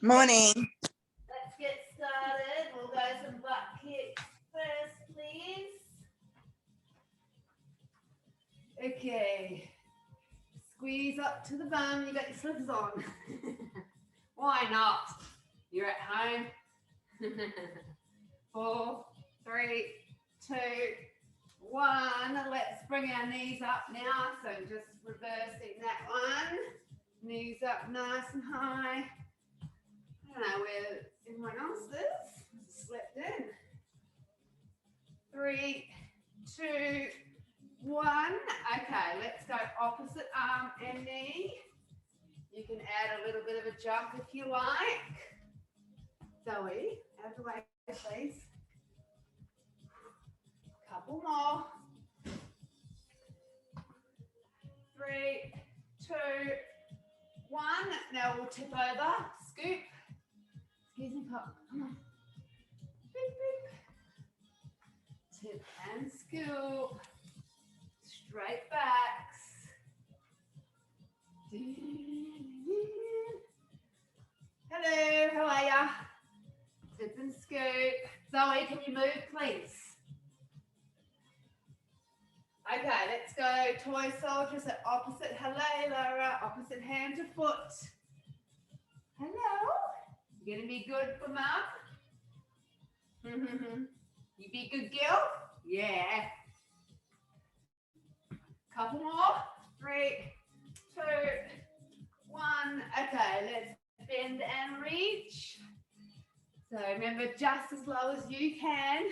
Morning. Let's get started. We'll go some butt kicks first, please. Okay. Squeeze up to the bum. You got your slippers on. Why not? You're at home. 4, 3, 2, 1. Let's bring our knees up now. So just reversing that one. Knees up nice and high. I don't know where everyone else is. Slept in. 3, 2, 1. Okay, let's go opposite arm and knee. You can add a little bit of a jump if you like. Zoe, out of the way, please. Couple more. 3, 2, 1. Now we'll tip over. Scoop. Excuse me, pop. Come on. Beep, beep. Tip and scoop. Straight backs. Hello, how are ya? Tip and scoop. Zoe, can you move, please? Okay, let's go toy soldiers at opposite. Hello, Laura. Opposite hand to foot. Hello. You gonna be good for mum? You be good girl? Yeah. Couple more. 3, 2, 1. Okay, let's bend and reach. So remember, just as low as you can.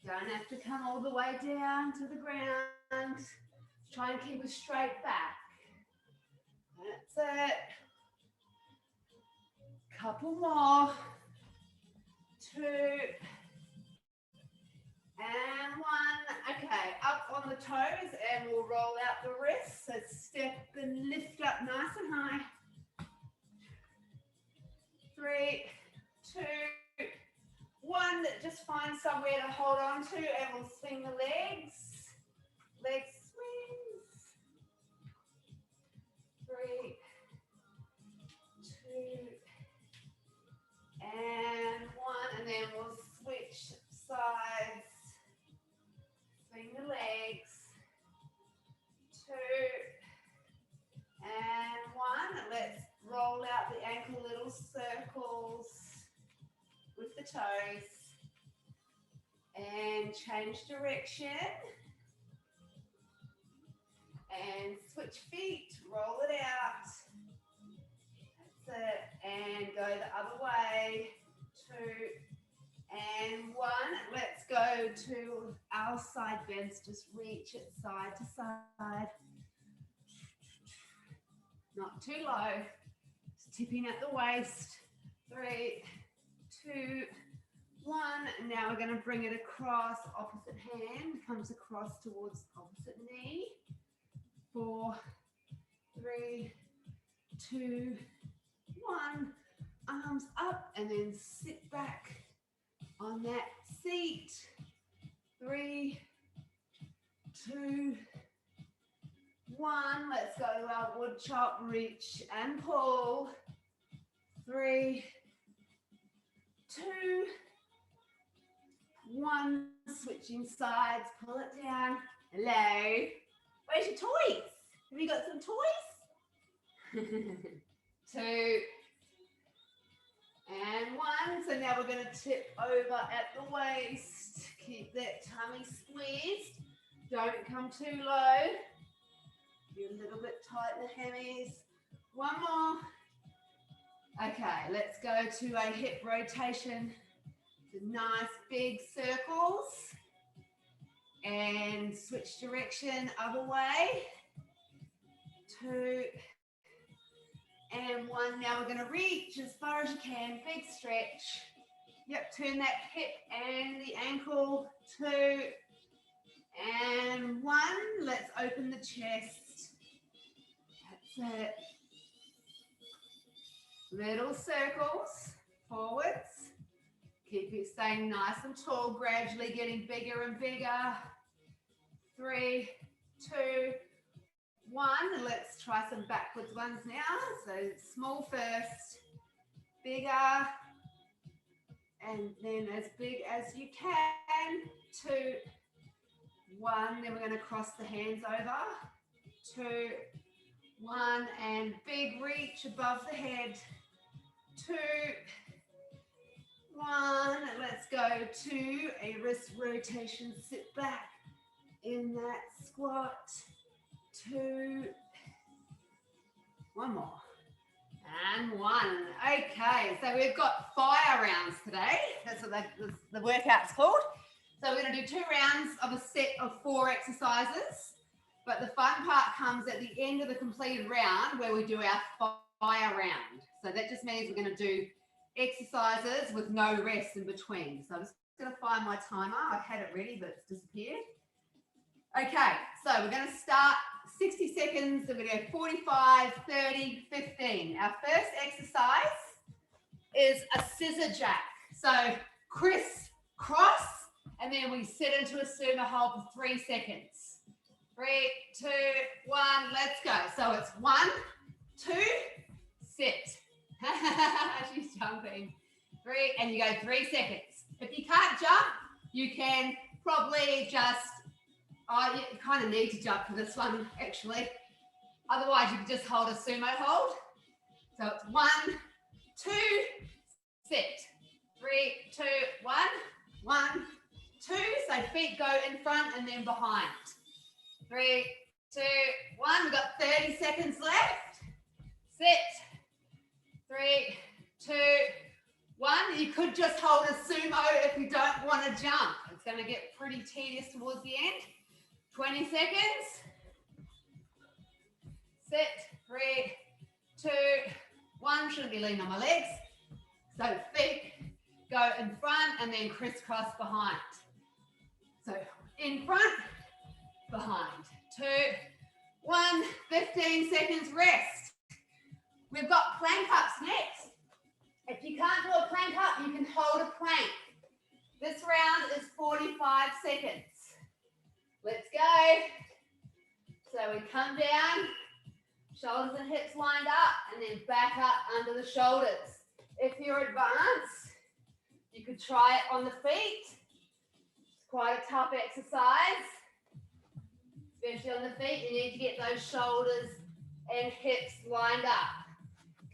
Don't have to come all the way down to the ground. Try and keep a straight back. That's it. Couple more. 2 and 1. Okay, up on the toes and we'll roll out the wrists. So step and lift up nice and high. 3, 2, 1. Just find somewhere to hold on to and we'll swing the legs. Leg swings. 3, 2, and 1. And then we'll switch sides. Swing the legs. 2 and 1. Let's roll out the ankle little circles with the toes. And change direction. And switch feet. Roll it out. That's it. And go the other way. 2 and 1. Let's go to our side bends. Just reach it side to side. Not too low. Just tipping at the waist. 3, 2, 1. Now we're going to bring it across. Opposite hand comes across towards opposite knee. 4, 3, 2, 1. Arms up and then sit back on that seat. 3, 2, 1. Let's go to our wood chop. Reach and pull. 3, 2, 1. Switching sides. Pull it down. Hello. Where's your toys? Have you got some toys? 2 and 1. So now we're going to tip over at the waist. Keep that tummy squeezed. Don't come too low. You're a little bit tight in the hammies. 1 more. Okay, let's go to a hip rotation. Nice big circles. And switch direction other way. 2 and 1. Now we're going to reach as far as you can. Big stretch. Yep, turn that hip and the ankle. 2 and 1. Let's open the chest. That's it. Little circles forwards. Keep it staying nice and tall, gradually getting bigger and bigger. 3, 2, 1. Let's try some backwards ones now. So small first. bigger. And then as big as you can. 2, 1. Then we're going to cross the hands over. 2, 1. And big reach above the head. 2, 1. Let's go to a wrist rotation. Sit back in that squat. 2. One more. And 1. Okay, so we've got fire rounds today. That's what the workout's called. So we're going to do 2 rounds of a set of 4 exercises. But the fun part comes at the end of the completed round where we do our fire round. So that just means we're going to do exercises with no rest in between. So I'm just going to find my timer. I had it ready, but it's disappeared. Okay, so we're going to start 60 seconds. We're going to go 45, 30, 15. Our first exercise is a scissor jack. So crisscross, and then we sit into a sumo hold for 3 seconds. 3, 2, 1, let's go. So it's 1, 2, sit. She's jumping. 3, and you go 3 seconds. If you can't jump, you can probably just, you kind of need to jump for this one, actually. Otherwise, you can just hold a sumo hold. So it's 1, 2, sit. 3, 2, 1, 1, 2. So feet go in front and then behind. 3, 2, 1. We've got 30 seconds left. Sit. 3, 2, 1. You could just hold a sumo if you don't want to jump. It's going to get pretty tedious towards the end. 20 seconds. Sit. 3, 2, 1. Shouldn't be leaning on my legs. So feet go in front and then crisscross behind. So in front, behind. 2, 1. 15 seconds rest. We've got plank ups next. If you can't do a plank up, you can hold a plank. This round is 45 seconds. Let's go. So we come down, shoulders and hips lined up, and then back up under the shoulders. If you're advanced, you could try it on the feet. It's quite a tough exercise. Especially on the feet, you need to get those shoulders and hips lined up.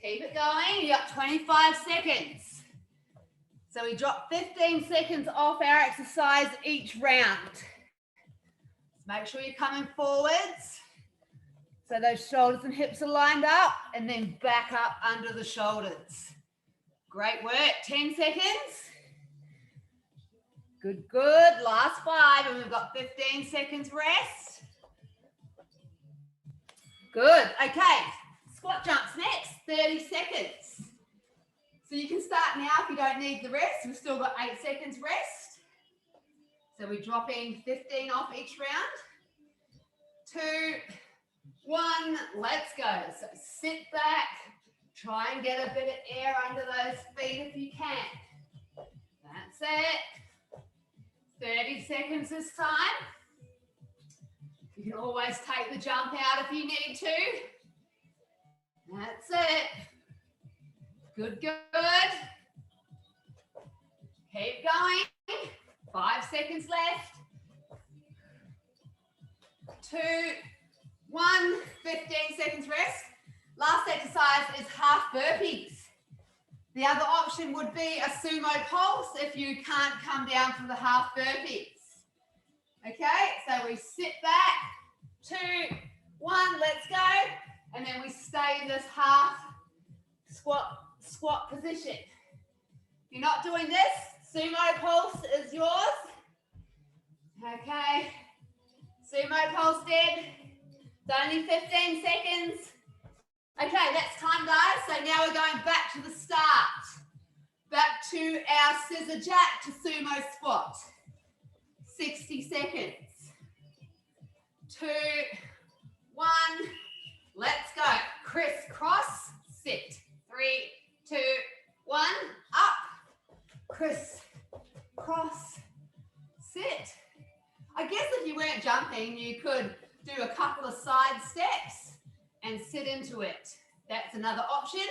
Keep it going. You got 25 seconds. So we drop 15 seconds off our exercise each round. Make sure you're coming forwards. So those shoulders and hips are lined up, and then back up under the shoulders. Great work. 10 seconds. Good, good. Last 5, and we've got 15 seconds rest. Good. Okay. Squat jumps next. 30 seconds. So you can start now if you don't need the rest. We've still got 8 seconds rest. So we're dropping 15 off each round. 2, 1, let's go. So sit back. Try and get a bit of air under those feet if you can. That's it. 30 seconds this time. You can always take the jump out if you need to. That's it. Good, good. Keep going. 5 seconds left. 2, 1, 15 seconds rest. Last exercise is half burpees. The other option would be a sumo pulse if you can't come down from the half burpees. Okay, so we sit back. 2, 1, let's go. And then we stay in this half squat position. If you're not doing this, sumo pulse is yours. Okay, sumo pulse dead. It's only 15 seconds. Okay, that's time, guys. So now we're going back to the start. Back to our scissor jack to sumo squat. 60 seconds. 2, 1, let's go. Crisscross, sit. 3, 2, 1, up. Crisscross, sit. I guess if you weren't jumping, you could do a couple of side steps and sit into it. That's another option.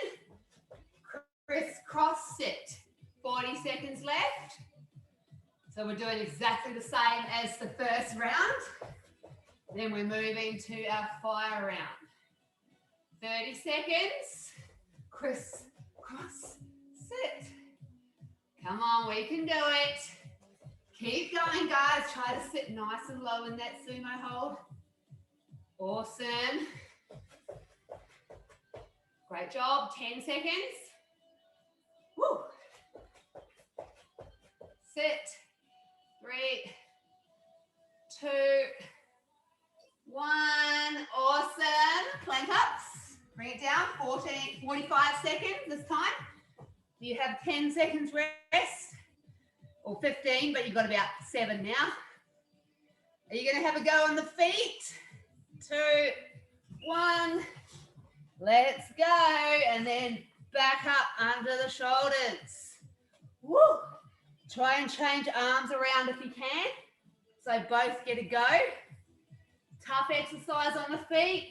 crisscross sit. 40 seconds left. So we're doing exactly the same as the first round. Then we're moving to our fire round. 30 seconds. Crisscross sit. Come on, we can do it. Keep going, guys. Try to sit nice and low in that sumo hold. Awesome. Great job. 10 seconds. Woo. Sit. 3, 2, 1. Awesome. Plank ups. Bring it down. 45 seconds this time. You have 10 seconds rest, or 15, but you've got about 7 now. Are you going to have a go on the feet? 2, 1. Let's go. And then back up under the shoulders. Woo. Try and change arms around if you can. So both get a go. Tough exercise on the feet.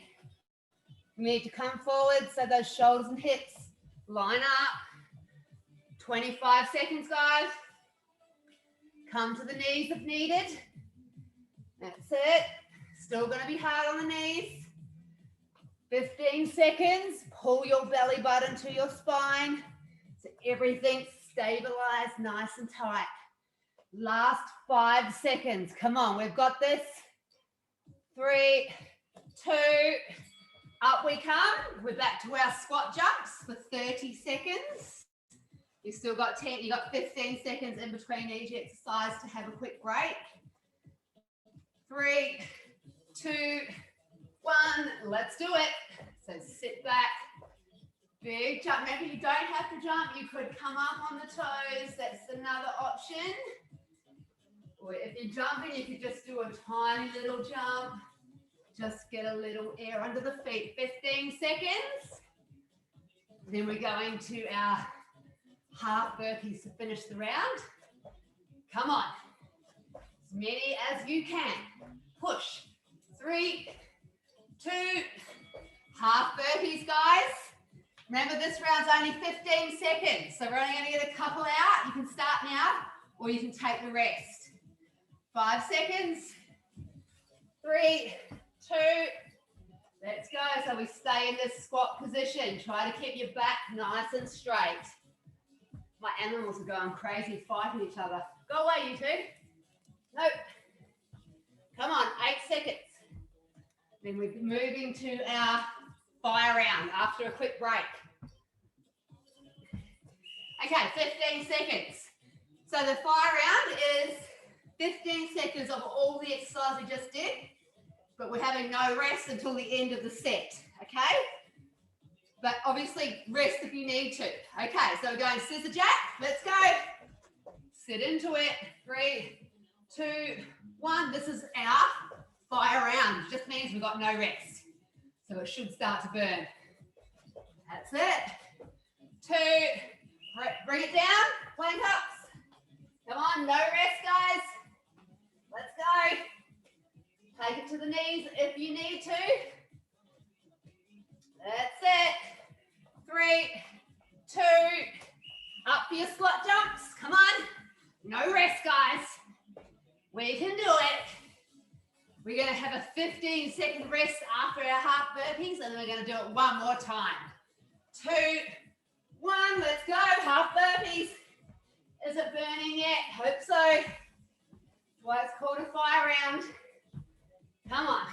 You need to come forward so those shoulders and hips line up. 25 seconds, guys. Come to the knees if needed. That's it. Still going to be hard on the knees. 15 seconds. Pull your belly button to your spine so everything's stabilized nice and tight. Last 5 seconds. Come on, we've got this. 3, 2, up we come. We're back to our squat jumps for 30 seconds. You've still got 10, you've got 15 seconds in between each exercise to have a quick break. 3, 2, 1, let's do it. So sit back, big jump. Remember, you don't have to jump. You could come up on the toes. That's another option. Or if you're jumping, you could just do a tiny little jump. Just get a little air under the feet. 15 seconds. Then we're going to our half burpees to finish the round. Come on. As many as you can. Push. 3, 2, half burpees, guys. Remember, this round's only 15 seconds, so we're only going to get a couple out. You can start now, or you can take the rest. 5 seconds. 3, 2, let's go. So we stay in this squat position. Try to keep your back nice and straight. My animals are going crazy, fighting each other. Go away, you two. Nope. Come on, 8 seconds. Then we're moving to our fire round after a quick break. Okay, 15 seconds. So the fire round is 15 seconds of all the exercise we just did, but we're having no rest until the end of the set, okay? But obviously rest if you need to. Okay, so we're going scissor jack. Let's go. Sit into it. 3, 2, 1. This is our fire round. It just means we've got no rest. So it should start to burn. That's it. 2, bring it down. Plank ups. Come on, no rest, guys. Let's go. Take it to the knees if you need to. That's it. 3, 2, up for your squat jumps. Come on. No rest, guys. We can do it. We're going to have a 15-second rest after our half burpees, and then we're going to do it one more time. 2, 1, let's go. Half burpees. Is it burning yet? Hope so. That's why it's called a fire round. Come on.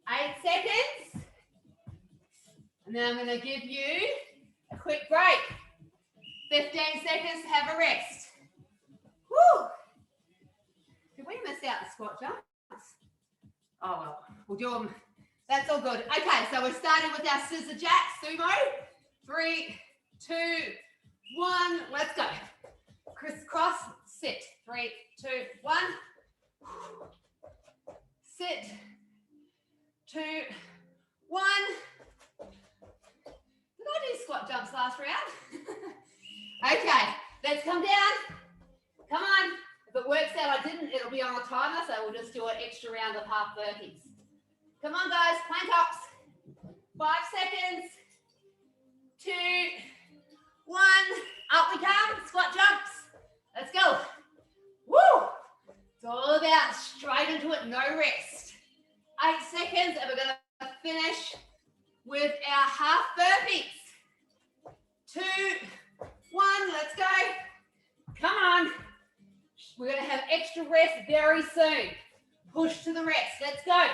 8 seconds. And then I'm going to give you a quick break. 15 seconds to have a rest. Woo! Did we miss out the squat jumps? Oh, well, we'll do them. That's all good. Okay, so we're starting with our scissor jack sumo. 3, 2, 1, let's go. Crisscross, sit. 3, 2, 1. Sit. 2, 1. Did I do squat jumps last round? Okay, let's come down. Come on. If it works out I didn't, it'll be on the timer, so we'll just do an extra round of half burpees. Come on, guys, plank ups. 5 seconds. 2, 1, up we come, squat jumps. Let's go. Woo! It's all about straight into it, no rest. 8 seconds, and we're gonna finish with our half burpees. 2, 1, let's go. Come on. We're gonna have extra rest very soon. Push to the rest, let's go.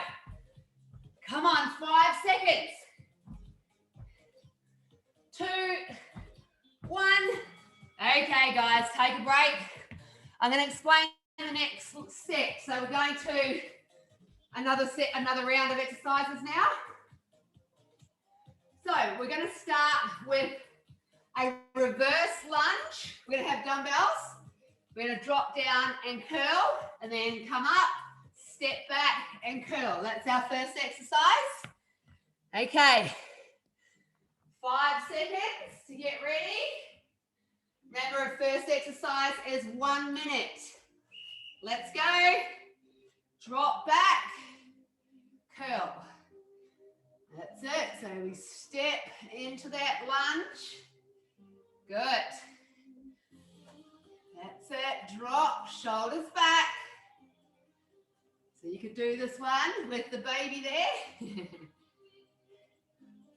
Come on, 5 seconds. 2, 1. Okay, guys, take a break. I'm going to explain the next set. So we're going to another round of exercises now. So we're going to start with a reverse lunge. We're going to have dumbbells. We're going to drop down and curl, and then come up, step back and curl. That's our first exercise. Okay. 5 seconds to get ready. Remember, our first exercise is 1 minute. Let's go. Drop back, curl. That's it. So we step into that lunge. Good. That's it. Drop, shoulders back. So you could do this one with the baby there.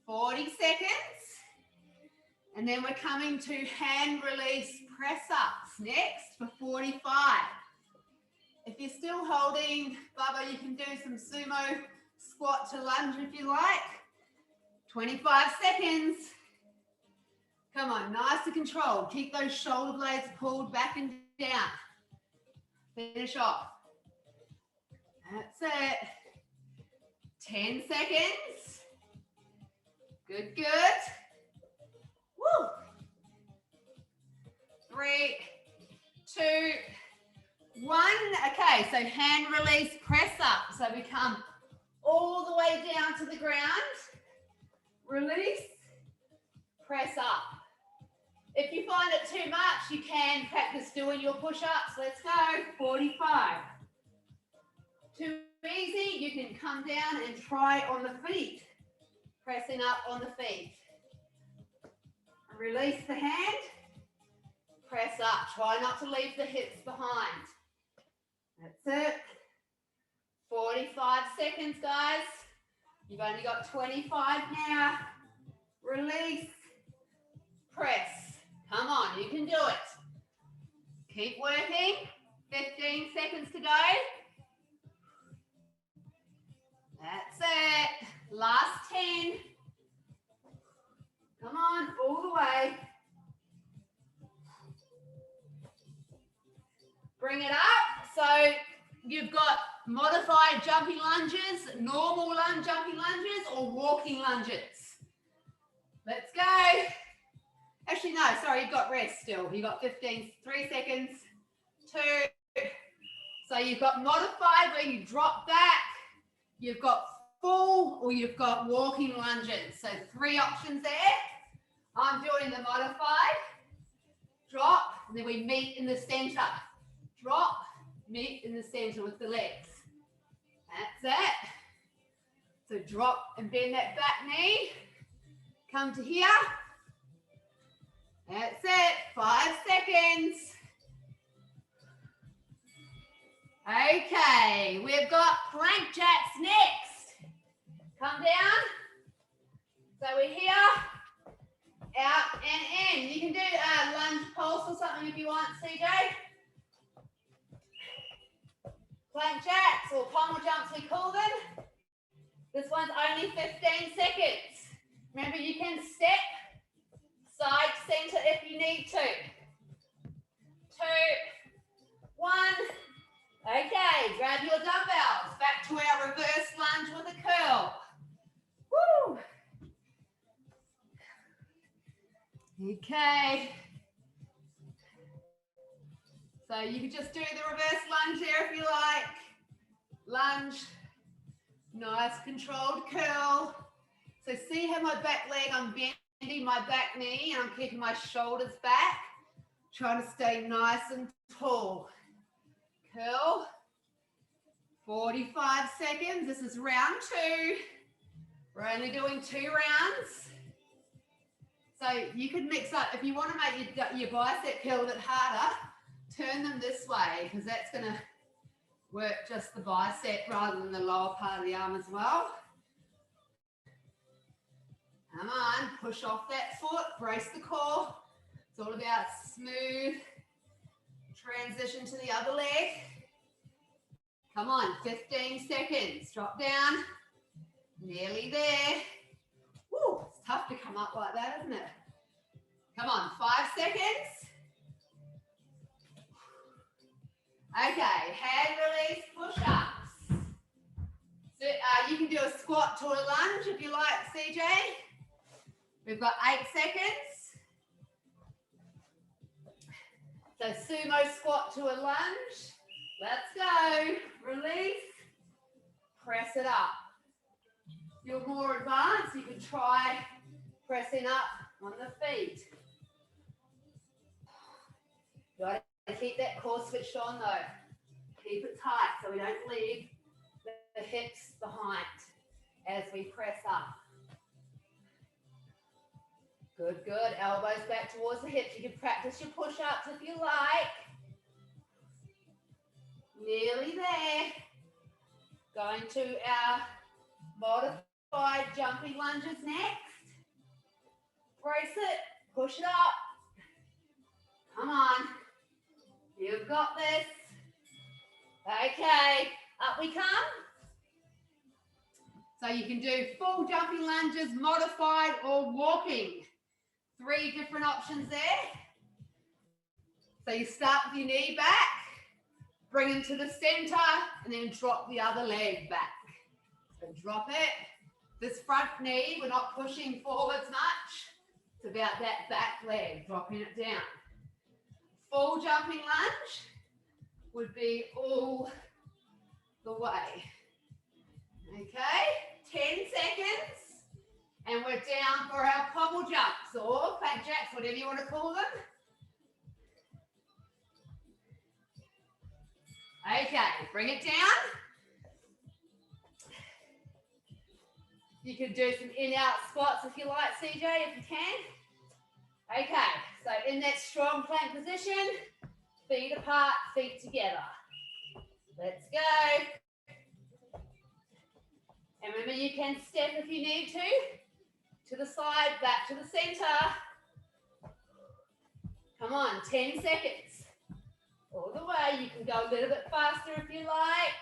40 seconds. And then we're coming to hand release press ups next for 45. If you're still holding, Bubba, you can do some sumo squat to lunge if you like. 25 seconds. Come on, nice and controlled. Keep those shoulder blades pulled back and down. Finish off. That's it. 10 seconds. Good, good. Woo. 3, 2, 1. Okay, so hand release press up. So we come all the way down to the ground. Release, press up. If you find it too much, you can practice doing your push-ups. Let's go. 45. Too easy, you can come down and try on the feet. Pressing up on the feet. Release the hand. Press up. Try not to leave the hips behind. That's it. 45 seconds, guys. You've only got 25 now. Release. Press. Come on, you can do it. Keep working. 15 seconds to go. That's it. Last 10. Come on, all the way. Bring it up. So you've got modified jumping lunges, normal jumping lunges, or walking lunges. Let's go. Actually, no, sorry, you've got rest still. You've got 3 seconds, 2. So you've got modified where you drop back. You've got full or you've got walking lunges. So 3 options there. I'm doing the modified. Drop, and then we meet in the center. Drop, meet in the center with the legs. That's it. So drop and bend that back knee. Come to here. That's it. 5 seconds. Okay, we've got plank jacks next. Come down. So we're here. Out and in. You can do a lunge pulse or something if you want, CJ. Plank jacks or pommel jumps we call them. This one's only 15 seconds. Remember, you can step side to center if you need to. 2, 1. Okay, grab your dumbbells. Back to our reverse lunge with a curl. Woo! Okay. So you can just do the reverse lunge there if you like. Lunge. Nice controlled curl. So see how my back leg, I'm bending my back knee and I'm keeping my shoulders back. Trying to stay nice and tall. Curl. 45 seconds. This is round 2. We're only doing 2 rounds. So you could mix up, if you want to make your bicep curl a bit harder, turn them this way, because that's going to work just the bicep rather than the lower part of the arm as well. Come on, push off that foot, brace the core. It's all about smooth transition to the other leg. Come on, 15 seconds. Drop down. Nearly there. Woo, it's tough to come up like that, isn't it? Come on, 5 seconds. Okay, hand release push-ups. So, you can do a squat to a lunge if you like, CJ. We've got 8 seconds. So sumo squat to a lunge. Let's go. Release. Press it up. If you're more advanced, you can try pressing up on the feet. You got to keep that core switched on though. Keep it tight so we don't leave the hips behind as we press up. Good, good. Elbows back towards the hips. You can practice your push-ups if you like. Nearly there. Going to our modified jumping lunges next. Brace it. Push it up. Come on. You've got this. Okay. Up we come. So you can do full jumping lunges, modified, or walking. 3 different options there. So you start with your knee back, bring it to the center, and then drop the other leg back. So drop it. This front knee, we're not pushing forwards much. It's about that back leg, dropping it down. Full jumping lunge would be all the way. Okay, 10 seconds. And we're down for our pommel jumps or fat jacks, whatever you want to call them. Okay, bring it down. You can do some in-out squats if you like, CJ, if you can. Okay, so in that strong plank position, feet apart, feet together. Let's go. And remember, you can step if you need to the side, back to the center. Come on, 10 seconds. All the way. You can go a little bit faster if you like.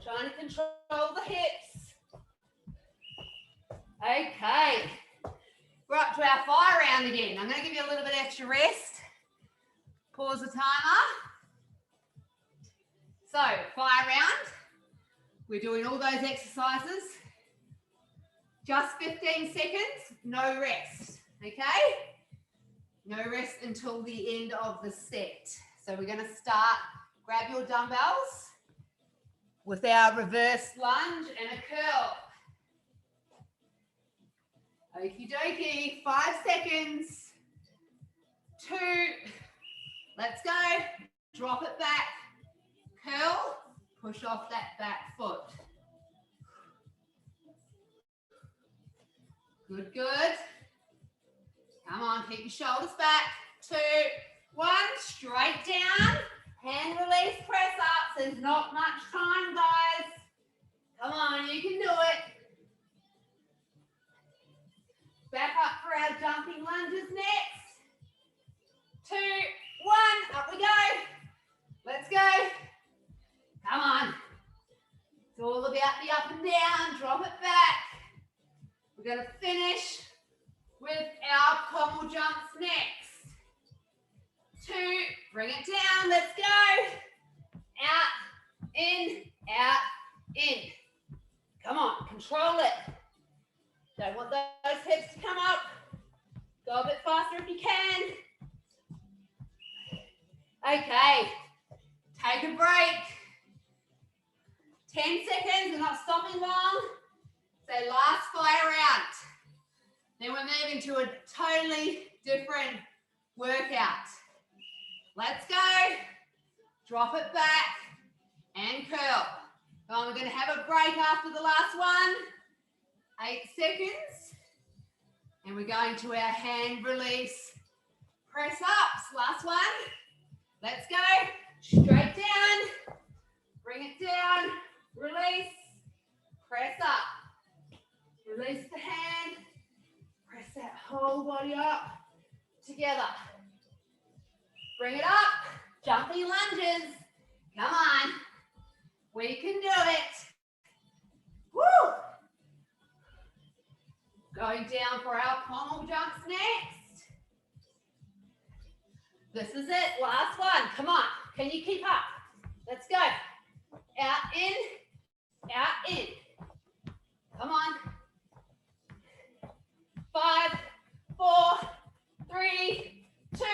Trying to control the hips. Okay. We're up to our fire round again. I'm going to give you a little bit extra rest. Pause the timer. So, fire round. We're doing all those exercises. Just 15 seconds, no rest, okay? No rest until the end of the set. So we're going to start, grab your dumbbells with our reverse lunge and a curl. Okie dokie, 5 seconds, 2, let's go, drop it back, curl, push off that back foot. Good, good. Come on, keep your shoulders back. 2, 1, straight down. Hand release, press ups. There's not much time, guys. Come on, you can do it. Back up for our jumping lunges next. 2, 1, up we go. Let's go. Come on. It's all about the up and down. Drop it back. We're going to finish with our pommel jumps next. 2, bring it down. Let's go. Out, in, out, in. Come on, control it. Don't want those hips to come up. Go a bit faster if you can. Okay, take a break. 10 seconds, we're not stopping long. So last fire round. Then we're moving to a totally different workout. Let's go. Drop it back and curl. Come on, we're going to have a break after the last one. 8 seconds. And we're going to our hand release press ups. Last one. Let's go. Straight down. Bring it down. Release. Press up. Release the hand. Press that whole body up. Together. Bring it up. Jumping lunges. Come on. We can do it. Woo! Going down for our pommel jumps next. This is it. Last one. Come on. Can you keep up? Let's go. Out, in. Out, in. Come on. 5, 4, 3, 2,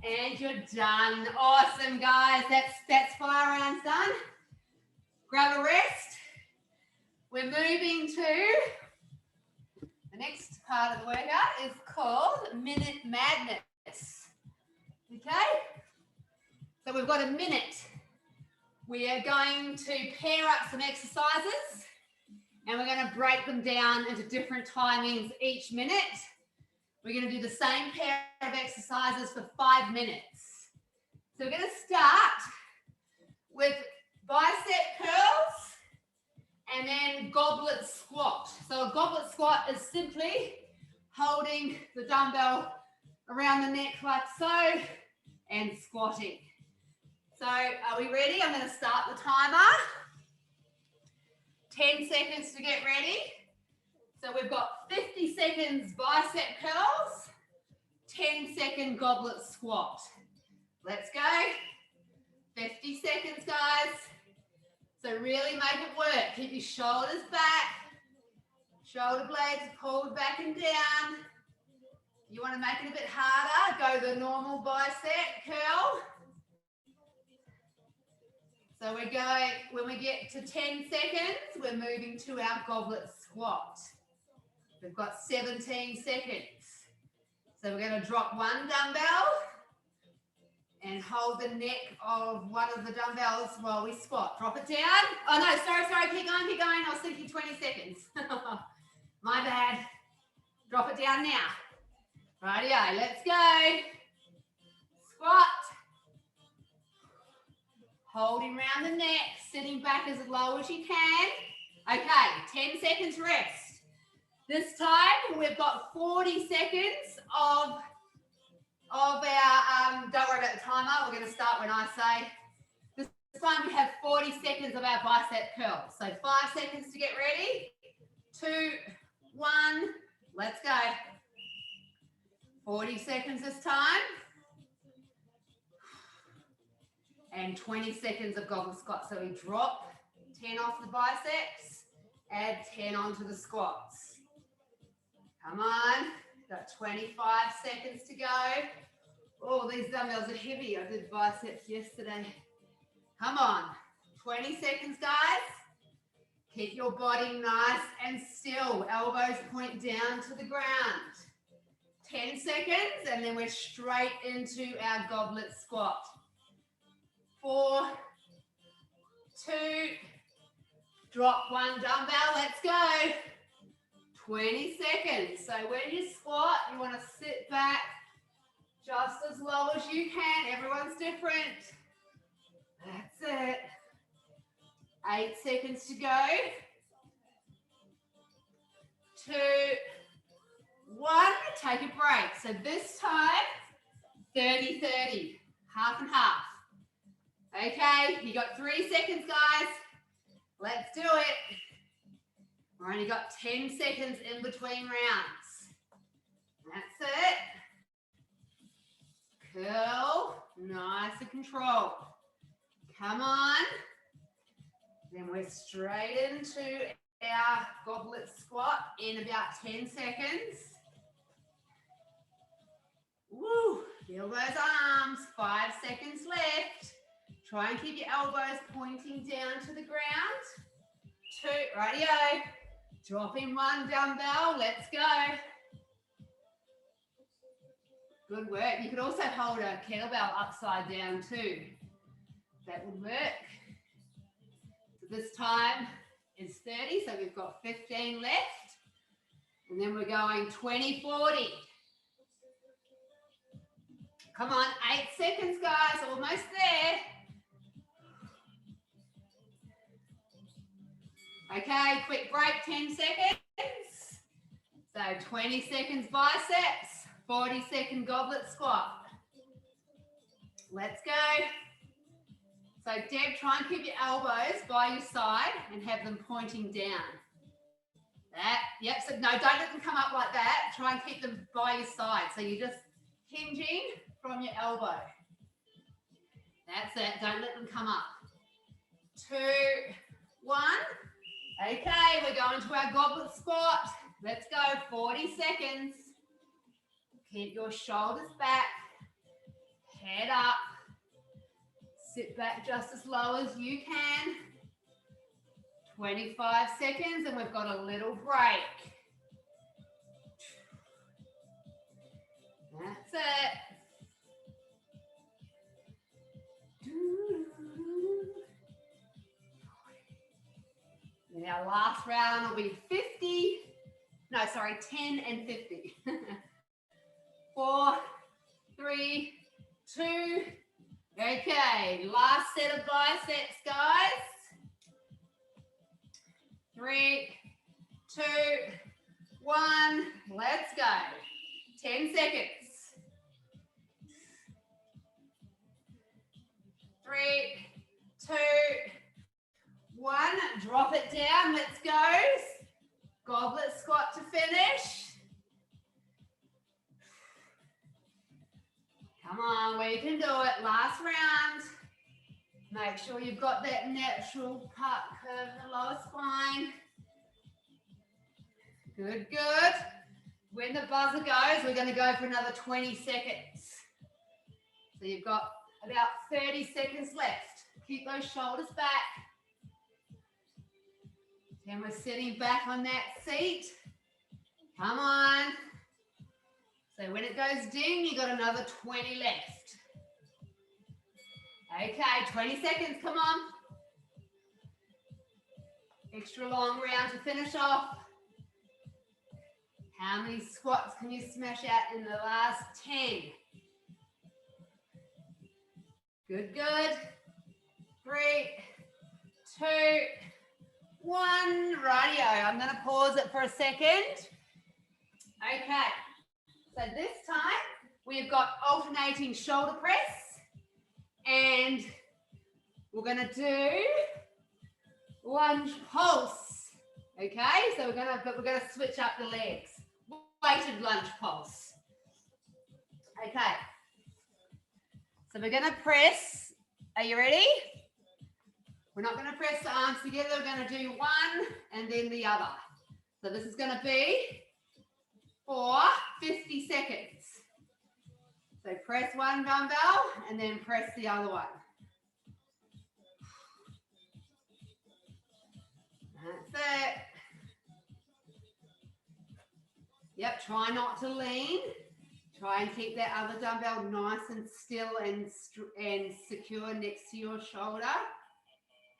and you're done. Awesome, guys. That's 5 rounds done. Grab a rest. We're moving to the next part of the workout is called Minute Madness. Okay? So we've got a minute. We are going to pair up some exercises and we're going to break them down into different timings each minute. We're going to do the same pair of exercises for 5 minutes. So we're going to start with bicep curls and then goblet squat. So a goblet squat is simply holding the dumbbell around the neck like so and squatting. So are we ready? I'm going to start the timer. 10 seconds to get ready. So we've got 50 seconds bicep curls, 10-second goblet squat. Let's go. 50 seconds, guys. So really make it work. Keep your shoulders back. Shoulder blades pulled back and down. You want to make it a bit harder, go the normal bicep curl. So we're going, when we get to 10 seconds, we're moving to our goblet squat. We've got 17 seconds. So we're going to drop one dumbbell and hold the neck of one of the dumbbells while we squat. Drop it down. Oh no, sorry, keep going. I was thinking 20 seconds. My bad. Drop it down now. Rightio, let's go. Squat. Holding around the neck, sitting back as low as you can. Okay, 10 seconds rest. This time we've got 40 seconds of our, don't worry about the timer, we're going to start when I say. This time we have 40 seconds of our bicep curls. So 5 seconds to get ready. 2, 1, let's go. 40 seconds this time. And 20 seconds of goblet squat. So we drop 10 off the biceps, add 10 onto the squats. Come on, got 25 seconds to go. Oh, these dumbbells are heavy. I did biceps yesterday. Come on, 20 seconds, guys. Keep your body nice and still. Elbows point down to the ground. 10 seconds, and then we're straight into our goblet squat. 4, 2, drop one dumbbell, let's go. 20 seconds. So when you squat, you want to sit back just as low as you can. Everyone's different. That's it. 8 seconds to go. 2, 1, take a break. So this time, 30-30, half and half. Okay, you got 3 seconds, guys. Let's do it. We've only got 10 seconds in between rounds. That's it. Curl, nice and controlled. Come on. Then we're straight into our goblet squat in about 10 seconds. Woo, feel those arms. 5 seconds left. Try and keep your elbows pointing down to the ground. 2, rightio. Dropping one dumbbell, let's go. Good work. You could also hold a kettlebell upside down too. That would work. So this time is 30, so we've got 15 left. And then we're going 20-40. Come on, 8 seconds, guys, almost there. Okay, quick break, 10 seconds. So 20 seconds biceps, 40-second goblet squat. Let's go. So Deb, try and keep your elbows by your side and have them pointing down. That, yep, so no, don't let them come up like that. Try and keep them by your side. So you're just hinging from your elbow. That's it, don't let them come up. 2, 1. Okay, we're going to our goblet squat. Let's go, 40 seconds. Keep your shoulders back, head up. Sit back just as low as you can. 25 seconds and we've got a little break. That's it. And our last round will be 10 and 50. 4, 3, 2, okay, last set of biceps, guys. 3, 2, 1, let's go. 10 seconds. 3, 2, 1, drop it down, let's go. Goblet squat to finish. Come on, we can do it. Last round. Make sure you've got that natural curve in the lower spine. Good, good. When the buzzer goes, we're going to go for another 20 seconds. So you've got about 30 seconds left. Keep those shoulders back. And we're sitting back on that seat. Come on. So when it goes ding, you've got another 20 left. Okay, 20 seconds, come on. Extra long round to finish off. How many squats can you smash out in the last 10? Good, good. 3, 2, 1. Rightio, I'm gonna pause it for a second. Okay, so this time we've got alternating shoulder press. And we're going to do lunge pulse. Okay, so we're going to switch up the legs. Weighted lunge pulse. Okay. So we're going to press. Are you ready? We're not going to press the arms together. We're going to do one and then the other. So this is going to be for 50 seconds. So press one dumbbell and then press the other one. That's it. Yep, try not to lean. Try and keep that other dumbbell nice and still and secure next to your shoulder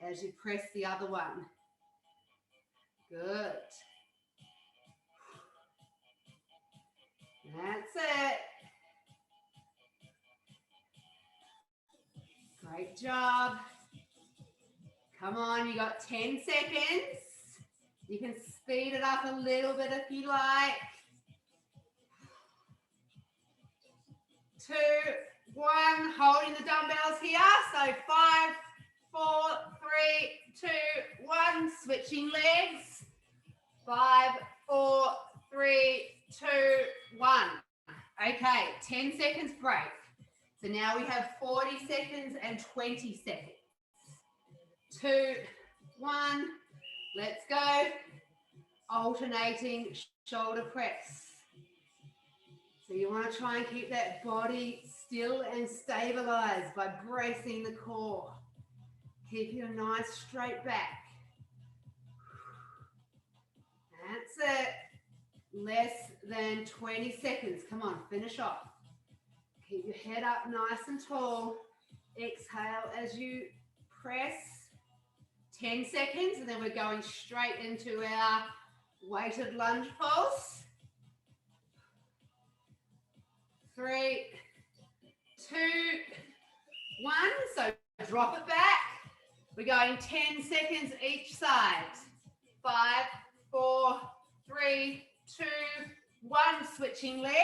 as you press the other one. Good. That's it. Great job. Come on, you got 10 seconds. You can speed it up a little bit if you like. 2, 1, holding the dumbbells here. So 5, 4, 3, 2, 1, switching legs. 5, 4, 3, 2, 1. Okay, 10 seconds break. So now we have 40 seconds and 20 seconds. 2, 1, let's go. Alternating shoulder press. So you want to try and keep that body still and stabilized by bracing the core. Keep your nice straight back. That's it. Less than 20 seconds. Come on, finish off. Keep your head up nice and tall. Exhale as you press. 10 seconds, and then we're going straight into our Weighted lunge pulse. 3, 2, 1. So drop it back. We're going 10 seconds each side. 5, 4, 3, 2, 1. Switching legs.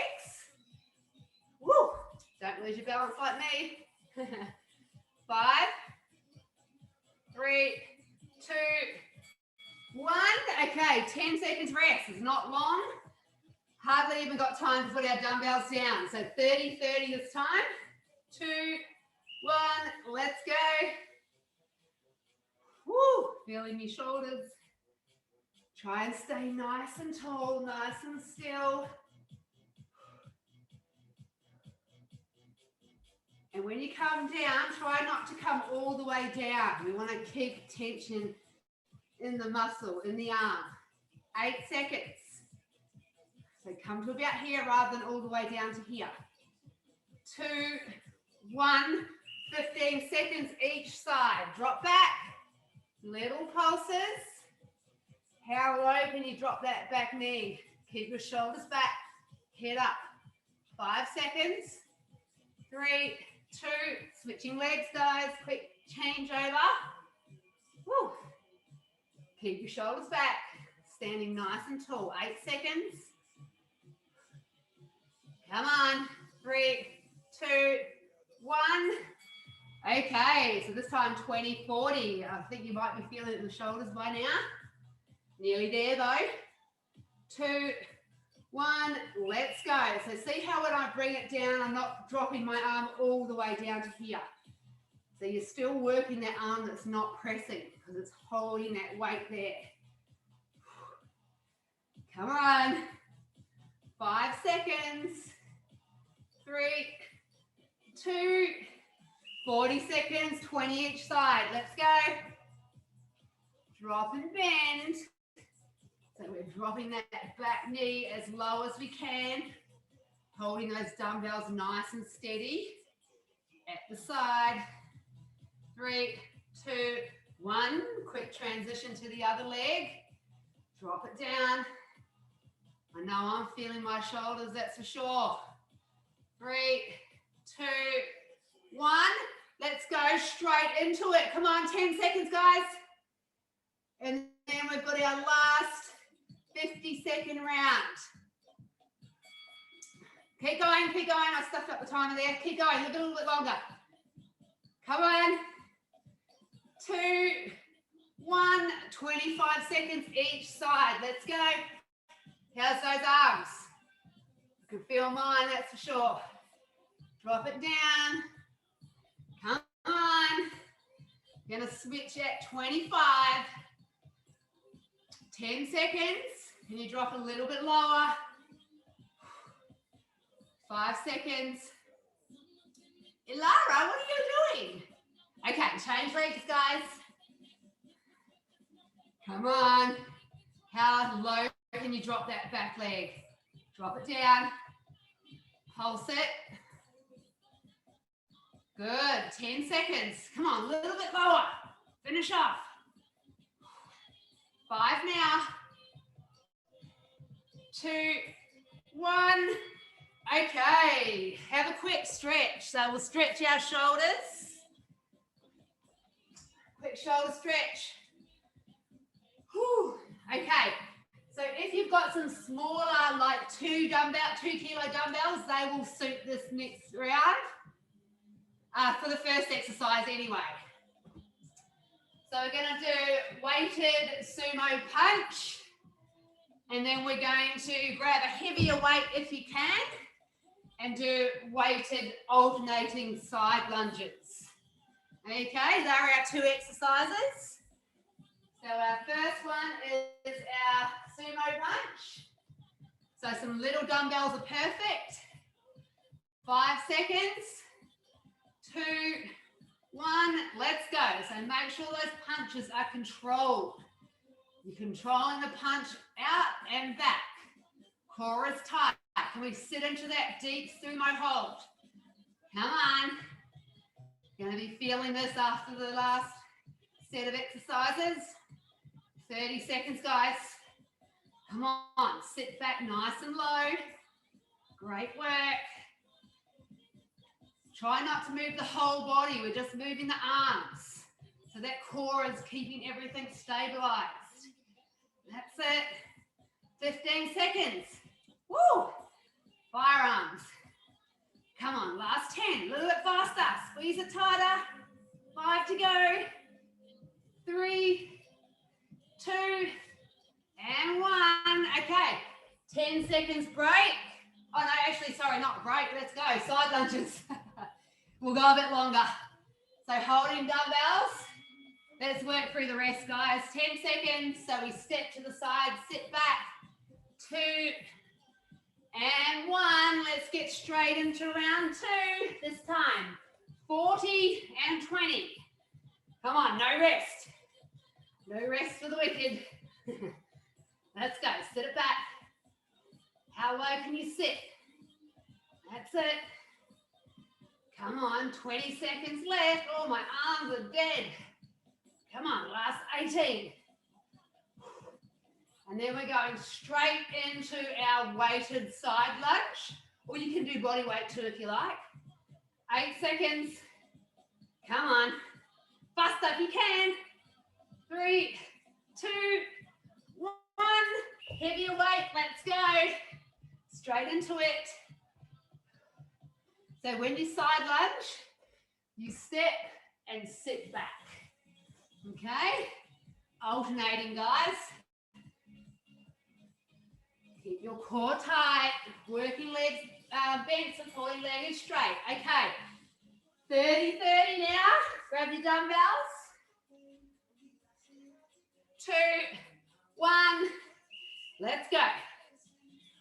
Woo! Don't lose your balance like me. 5, 3, 2, 1. Okay, 10 seconds rest. It's not long. Hardly even got time to put our dumbbells down. So 30, 30 this time. 2, 1. Let's go. Woo! Feeling your shoulders. Try and stay nice and tall, nice and still. And when you come down, try not to come all the way down. We want to keep tension in the muscle, in the arm. 8 seconds. So come to about here rather than all the way down to here. 2, 1, 15 seconds each side. Drop back. Little pulses. How low can you drop that back knee? Keep your shoulders back. Head up. 5 seconds. 3, 2, switching legs, guys. Quick change over. Woo. Keep your shoulders back. Standing nice and tall. 8 seconds. Come on. 3, 2, 1. Okay, so this time 20, 40. I think you might be feeling it in the shoulders by now. Nearly there though. 2, 1, let's go. So see how when I bring it down, I'm not dropping my arm all the way down to here. So you're still working that arm that's not pressing because it's holding that weight there. Come on. 5 seconds. 3, 2, 40 seconds, 20 each side. Let's go. Drop and bend. So we're dropping that back knee as low as we can, holding those dumbbells nice and steady at the side. 3, 2, 1. Quick transition to the other leg. Drop it down. I know I'm feeling my shoulders, that's for sure. 3, 2, 1. Let's go straight into it. Come on, 10 seconds, guys. And then we've got our last 50-second round. Keep going, keep going. I stuffed up the timer there. Keep going, a little bit longer. Come on. 2, 1, 25 seconds each side. Let's go. How's those arms? You can feel mine, that's for sure. Drop it down. Come on. Gonna switch at 25. 10 seconds. Can you drop a little bit lower? 5 seconds. Ilara, what are you doing? Okay, change legs, guys. Come on. How low can you drop that back leg? Drop it down. Pulse it. Good. 10 seconds. Come on, a little bit lower. Finish off. 5 now. 2, 1. Okay, have a quick stretch. So we'll stretch our shoulders. Quick shoulder stretch. Whew. Okay, so if you've got some smaller, like 2 kilo dumbbells, they will suit this next round for the first exercise anyway. So we're going to do weighted sumo punch. And then we're going to grab a heavier weight if you can and do weighted alternating side lunges. Okay, there are our 2 exercises. So our first one is our sumo punch. So some little dumbbells are perfect. 5 seconds. 2, 1, let's go. So make sure those punches are controlled. You're controlling the punch out and back. Core is tight. Can we sit into that deep sumo hold? Come on. Going to be feeling this after the last set of exercises. 30 seconds, guys. Come on, sit back nice and low. Great work. Try not to move the whole body. We're just moving the arms. So that core is keeping everything stabilized. That's it. 15 seconds. Woo! Firearms. Come on, last 10. A little bit faster. Squeeze it tighter. 5 to go. 3, 2, and 1. Okay. 10 seconds break. Oh, no, actually, sorry, not break. Let's go. Side lunges. We'll go a bit longer. So holding dumbbells. Let's work through the rest, guys. 10 seconds. So we step to the side, sit back. 2 and 1. Let's get straight into round 2 this time. 40 and 20. Come on, no rest. No rest for the wicked. Let's go. Sit it back. How low can you sit? That's it. Come on, 20 seconds left. Oh, my arms are dead. Come on, last 18. And then we're going straight into our weighted side lunge. Or you can do body weight too if you like. 8 seconds. Come on. Faster if you can. 3, 2, 1. Heavier weight. Let's go. Straight into it. So when you side lunge, you step and sit back. Okay? Alternating, guys. Keep your core tight. Working legs bent, supporting leg is straight. Okay. 30, 30 now. Grab your dumbbells. 2, 1. Let's go.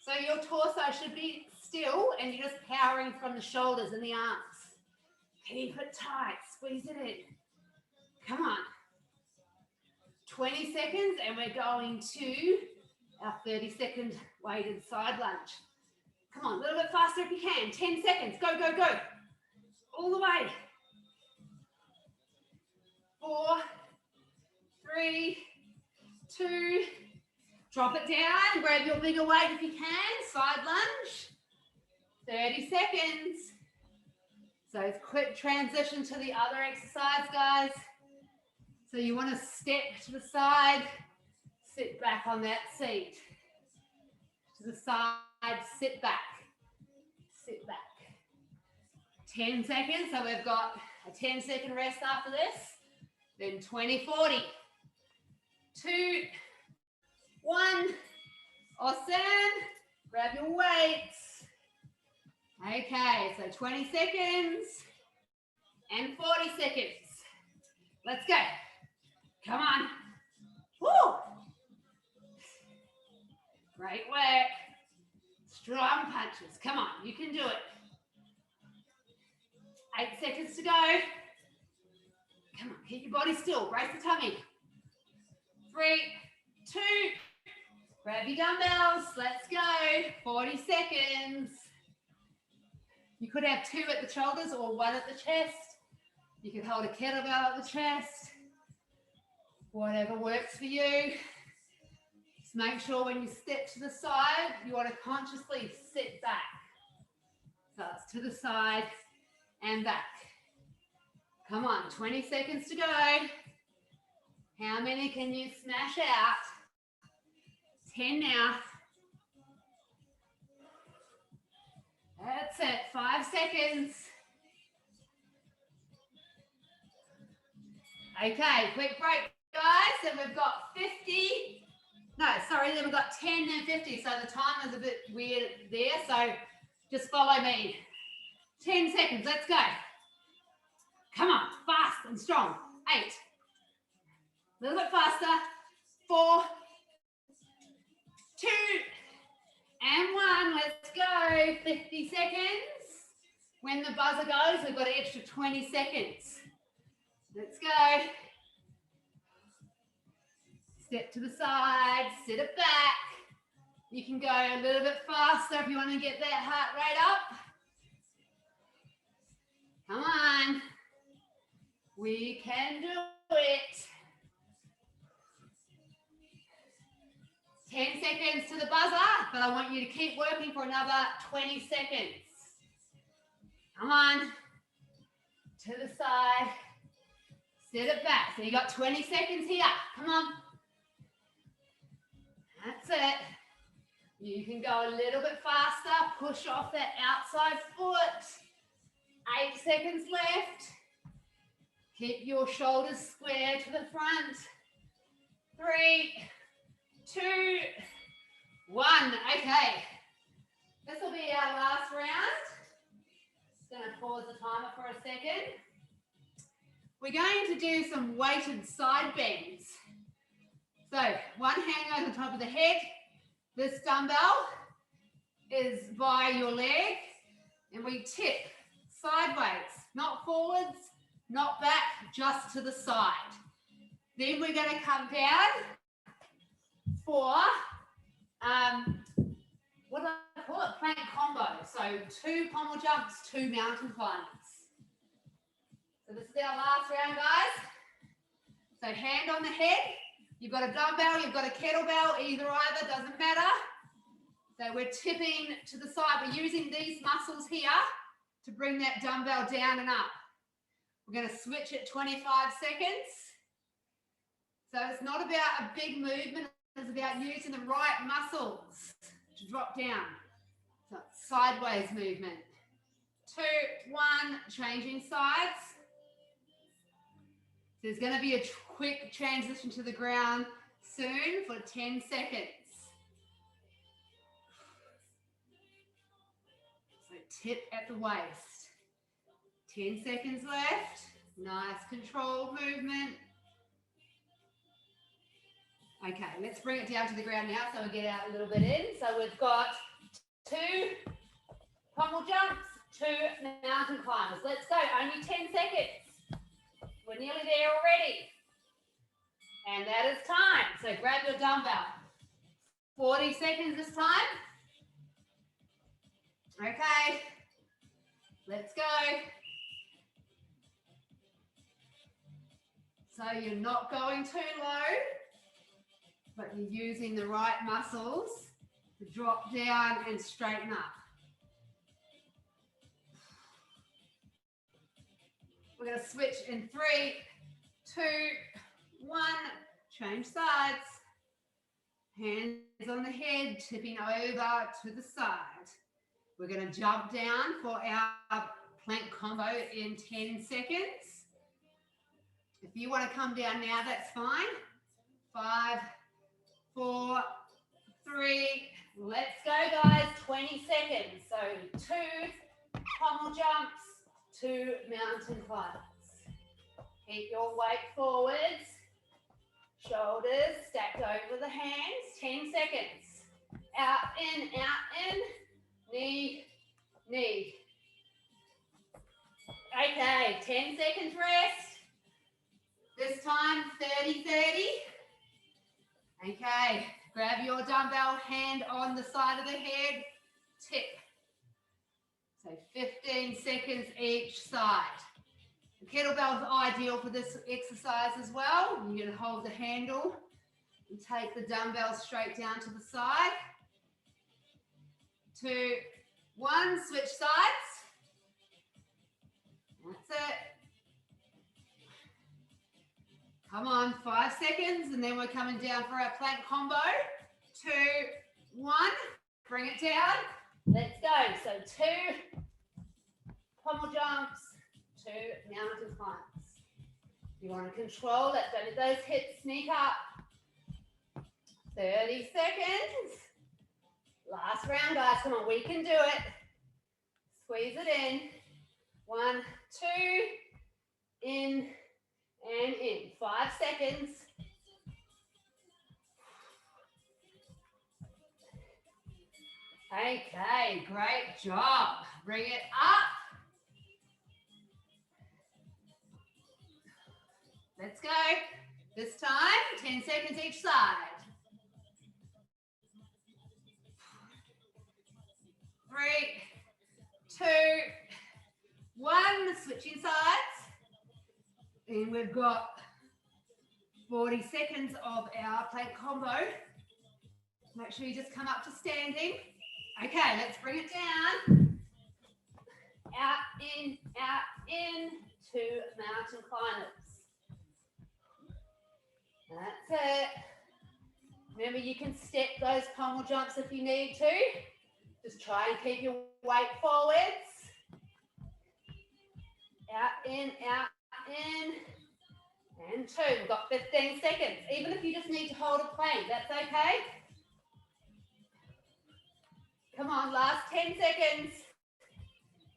So your torso should be still and you're just powering from the shoulders and the arms. Keep it tight. Squeeze it in. Come on. 20 seconds and we're going to our 30-second weighted side lunge. Come on, a little bit faster if you can. 10 seconds. Go, go, go. All the way. 4, 3, 2. Drop it down. Grab your bigger weight if you can. Side lunge. 30 seconds. So it's quick transition to the other exercise, guys. So you want to step to the side. Sit back on that seat. To the side, sit back. Sit back. 10 seconds, so we've got a 10-second rest after this. Then 20, 40. 2, 1. Awesome. Grab your weights. Okay, so 20 seconds and 40 seconds. Let's go. Come on. Woo! Great work. Strong punches. Come on, you can do it. 8 seconds to go. Come on, keep your body still. Brace the tummy. 3, 2. Grab your dumbbells. Let's go. 40 seconds. You could have 2 at the shoulders or 1 at the chest. You could hold a kettlebell at the chest. Whatever works for you. Just make sure when you step to the side, you want to consciously sit back. So it's to the side and back. Come on, 20 seconds to go. How many can you smash out? 10 now. That's it, 5 seconds. Okay, quick break, guys. And we've got 50. No, sorry, then we've got 10 and 50. So the time is a bit weird there. So just follow me. 10 seconds, let's go. Come on, fast and strong. 8. A little bit faster. 4, 2, and 1. Let's go. 50 seconds. When the buzzer goes, we've got an extra 20 seconds. Let's go. Step to the side, sit it back. You can go a little bit faster if you want to get that heart rate up. Come on. We can do it. 10 seconds to the buzzer, but I want you to keep working for another 20 seconds. Come on. To the side. Set it back. So you got 20 seconds here. Come on. That's it. You can go a little bit faster. Push off that outside foot. 8 seconds left. Keep your shoulders square to the front. 3, 2, 1. Okay. This will be our last round. Just going to pause the timer for a second. We're going to do some weighted side bends. So one hand goes on top of the head. This dumbbell is by your leg, and we tip sideways, not forwards, not back, just to the side. Then we're going to come down for, what do I call it? Plank combo. So 2 pommel jumps, 2 mountain climbers. So this is our last round, guys. So hand on the head. You've got a dumbbell, you've got a kettlebell, either doesn't matter. So we're tipping to the side. We're using these muscles here to bring that dumbbell down and up. We're going to switch at 25 seconds. So it's not about a big movement, it's about using the right muscles to drop down. So sideways movement. 2, 1, changing sides. There's going to be a quick transition to the ground soon for 10 seconds. So tip at the waist. 10 seconds left. Nice controlled movement. Okay, let's bring it down to the ground now so we get out a little bit in. So we've got 2 pommel jumps, 2 mountain climbers. Let's go, only 10 seconds. We're nearly there already. And that is time. So grab your dumbbell. 40 seconds this time. Okay. Let's go. So you're not going too low, but you're using the right muscles to drop down and straighten up. We're going to switch in 3, 2, 1. Change sides. Hands on the head, tipping over to the side. We're going to jump down for our plank combo in 10 seconds. If you want to come down now, that's fine. 5, 4, 3. Let's go, guys. 20 seconds. So 2 pommel jumps, 2 mountain climbers. Keep your weight forwards. Shoulders stacked over the hands. 10 seconds. Out, in, knee, knee. Okay, 10 seconds rest. This time, 30, 30. Okay, grab your dumbbell, hand on the side of the head, tip. So 15 seconds each side. The kettlebell is ideal for this exercise as well. You can hold the handle and take the dumbbell straight down to the side. 2, 1, switch sides. That's it. Come on, 5 seconds, and then we're coming down for our plank combo. 2, 1, bring it down. Let's go. So 2 pommel jumps, 2 mountain climbs. You want to control it. Don't let those hips sneak up. 30 seconds. Last round, guys. Come on, we can do it. Squeeze it in. 1, 2, in and in. 5 seconds. Okay, great job. Bring it up. Let's go. This time, 10 seconds each side. 3, 2, 1. Switching sides. And we've got 40 seconds of our plank combo. Make sure you just come up to standing. Okay, let's bring it down. Out, in, to mountain climbers. That's it. Remember, you can step those pommel jumps if you need to. Just try and keep your weight forwards. Out, in, and 2. We've got 15 seconds. Even if you just need to hold a plank, that's okay. Come on, last 10 seconds.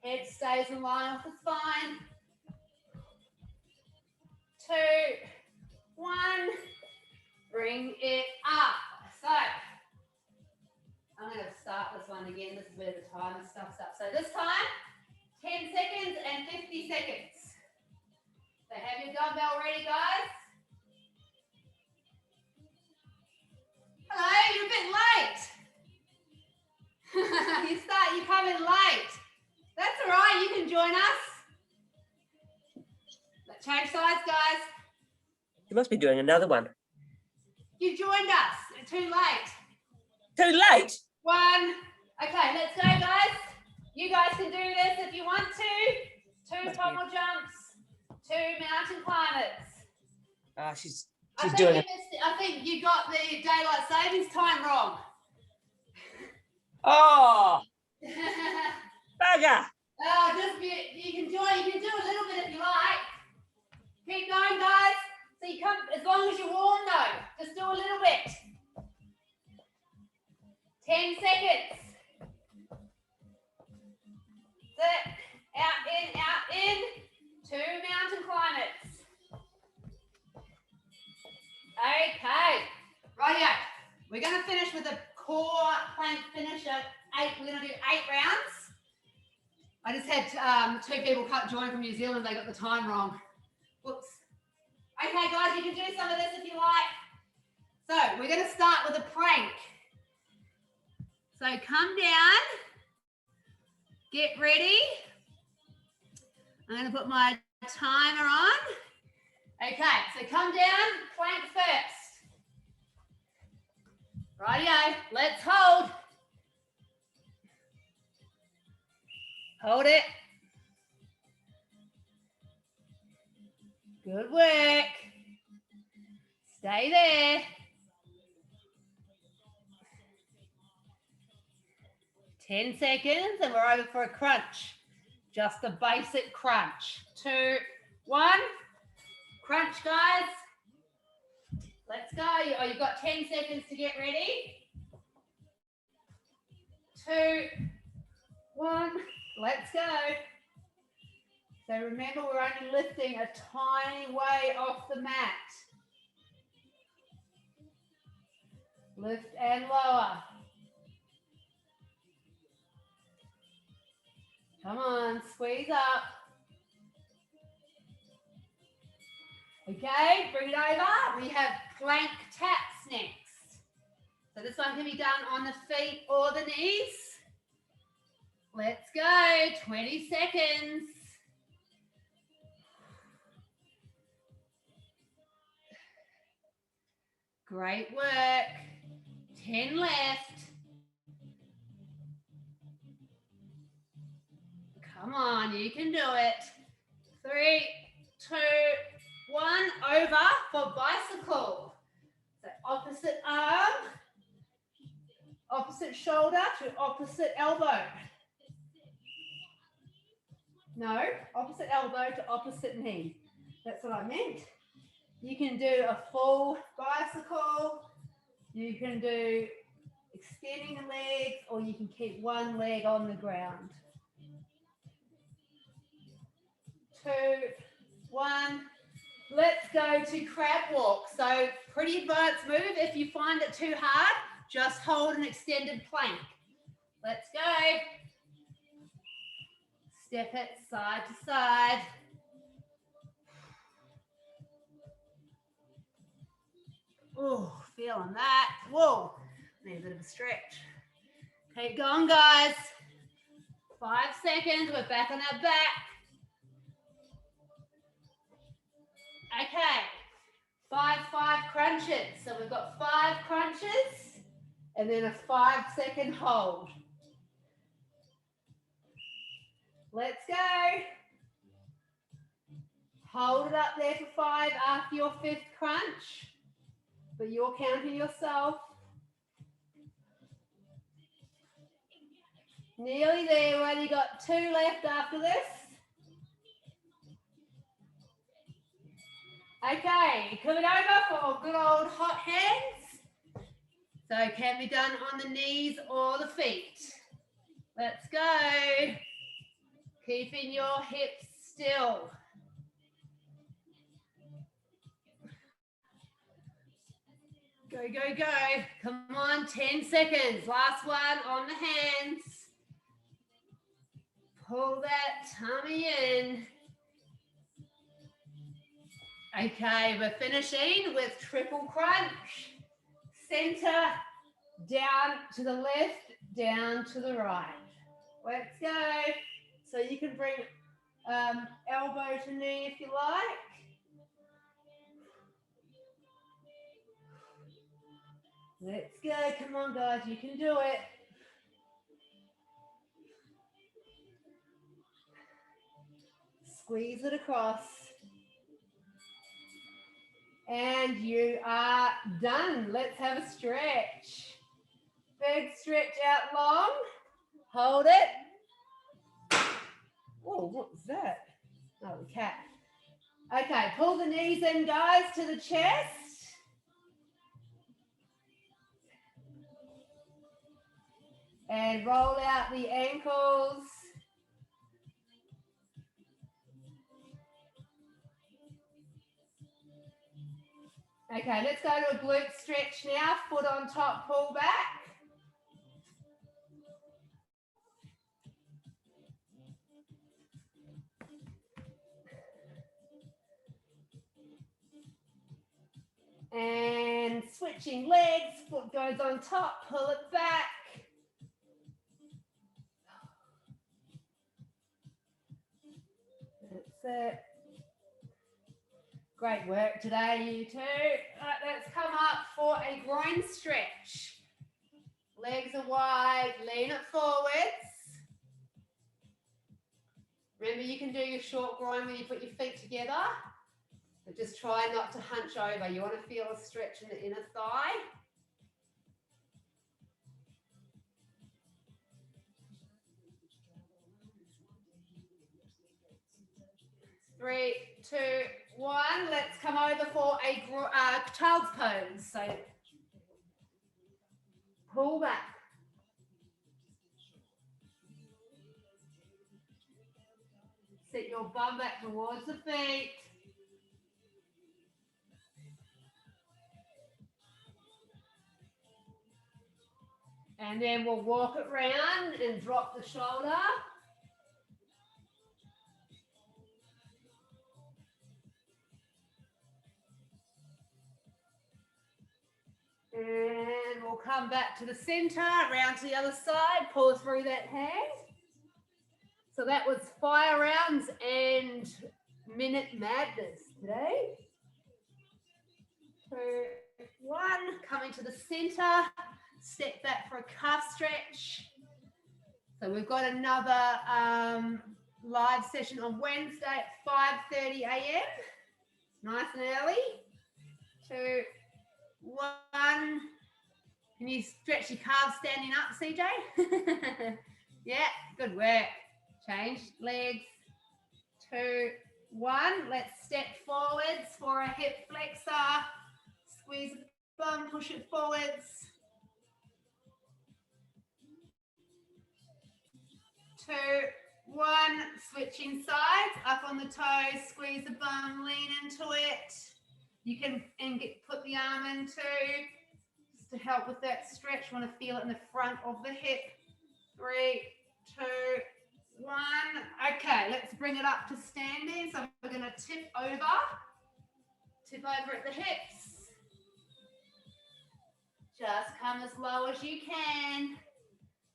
Head stays in line with the spine. 2, 1. Bring it up. So, I'm going to start this one again. This is where the timer stuffs up. So this time, 10 seconds and 50 seconds. So have your dumbbell ready, guys. Hello, you're a bit late. You come in late. That's all right, you can join us. Let's change sides, guys. You must be doing another one. You joined us. Too late. Too late? 1. Okay, let's go, guys. You guys can do this if you want to. 2 pommel jumps, 2 mountain climbers. She's I doing it. I think you got the daylight savings time wrong. Oh! Bugger! You can join. You can do a little bit if you like. Keep going, guys. So you come as long as you're warm, though. Just do a little bit. 10 seconds. Sit. Out, in. 2 mountain climbers. Okay. Rightio. We're going to finish with a core plank finish of 8. We're going to do 8 rounds. I just had 2 people join from New Zealand. They got the time wrong. Whoops. Okay, guys, you can do some of this if you like. So we're going to start with a plank. So come down. Get ready. I'm going to put my timer on. Okay, so come down, plank first. Rightio, let's hold. Hold it. Good work. Stay there. 10 seconds and we're over for a crunch. Just a basic crunch. 2, 1. Crunch, guys. Let's go. Oh, you've got 10 seconds to get ready. 2, 1. Let's go. So remember, we're only lifting a tiny way off the mat. Lift and lower. Come on, squeeze up. Okay, bring it over. We have plank taps next. So this one can be done on the feet or the knees. Let's go, 20 seconds. Great work. 10 left. Come on, you can do it. 3, 2, 1. Over for bicycle. So opposite arm, opposite shoulder to opposite elbow. No, opposite elbow to opposite knee. That's what I meant. You can do a full bicycle. You can do extending the legs, or you can keep one leg on the ground. 2, 1. Let's go to crab walk. So pretty advanced move. If you find it too hard, just hold an extended plank. Let's go. Step it side to side. Oh, feeling that. Whoa, need a bit of a stretch. Keep going, guys. 5 seconds. We're back on our back. Okay, 5 crunches. So we've got 5 crunches. and then a 5-second hold. Let's go. Hold it up there for 5 after your 5th crunch, but you're counting yourself. Nearly there. We've only got 2 left after this. Okay, coming over for good old hot hands. So it can be done on the knees or the feet. Let's go. Keeping your hips still. Go, go, go. Come on, 10 seconds. Last one on the hands. Pull that tummy in. Okay, we're finishing with triple crunch. Center, down to the left, down to the right. Let's go. So you can bring elbow to knee if you like. Let's go. Come on, guys. You can do it. Squeeze it across. And you are done. Let's have a stretch. Big stretch out long. Hold it. Oh, what was that? Oh, the cat. Okay, pull the knees in, guys, to the chest. And roll out the ankles. Okay, let's go to a glute stretch now. Foot on top, pull back. And switching legs, foot goes on top, pull it back. That's it. Great work today, you two. Right, let's come up for a groin stretch. Legs are wide, lean it forwards. Remember, you can do your short groin when you put your feet together, but just try not to hunch over. You want to feel a stretch in the inner thigh. Three, two, one. Let's come over for a child's pose. So pull back. Sit your bum back towards the feet. And then we'll walk it round and drop the shoulder. And we'll come back to the center, round to the other side, pull through that hand. So that was fire rounds and minute madness today. 2, 1, coming to the center, step back for a calf stretch. So we've got another live session on Wednesday at 5:30 a.m. Nice and early. 2, 1. Can you stretch your calves standing up, CJ? Yeah, good work. Change legs. 2, 1. Let's step forwards for a hip flexor. Squeeze the bum, push it forwards. 2, 1. Switching sides. Up on the toes. Squeeze the bum. Lean into it. You can put the arm in too, just to help with that stretch. You want to feel it in the front of the hip. 3, 2, 1. Okay, let's bring it up to standing. So we're going to tip over at the hips. Just come as low as you can.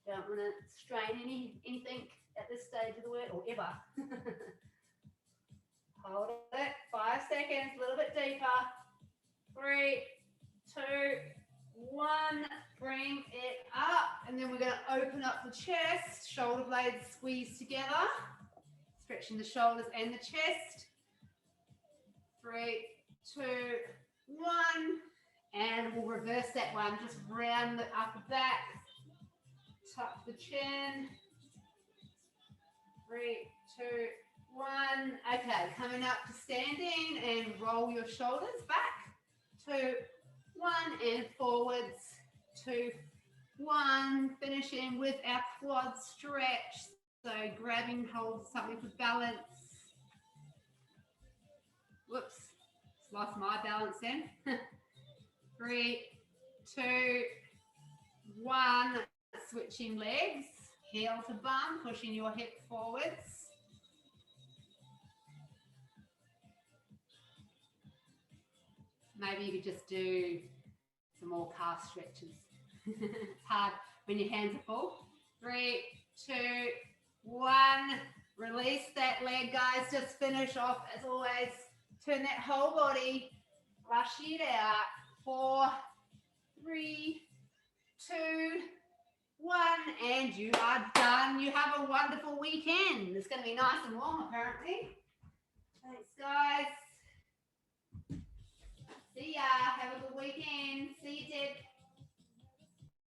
Don't want to strain anything at this stage of the work or ever. Hold it. 5 seconds, a little bit deeper. 3, 2, one, bring it up, and then we're going to open up the chest, shoulder blades squeeze together, stretching the shoulders and the chest. 3, 2, 1, and we'll reverse that one. Just round the upper back, tuck the chin. 3, 2, 1. Okay, coming up to standing and roll your shoulders back. 2, 1, and forwards. 2, 1. Finishing with our quad stretch. So grabbing hold of something for balance. Whoops, lost my balance then. 3, 2, 1. Switching legs, heel to bum, pushing your hip forwards. Maybe you could just do some more calf stretches. It's hard when your hands are full. 3, 2, 1. Release that leg, guys. Just finish off as always. Turn that whole body. Rush it out. 4, 3, 2, 1. And you are done. You have a wonderful weekend. It's going to be nice and warm, apparently. Thanks, guys. See ya. Have a good weekend. See you, Deb.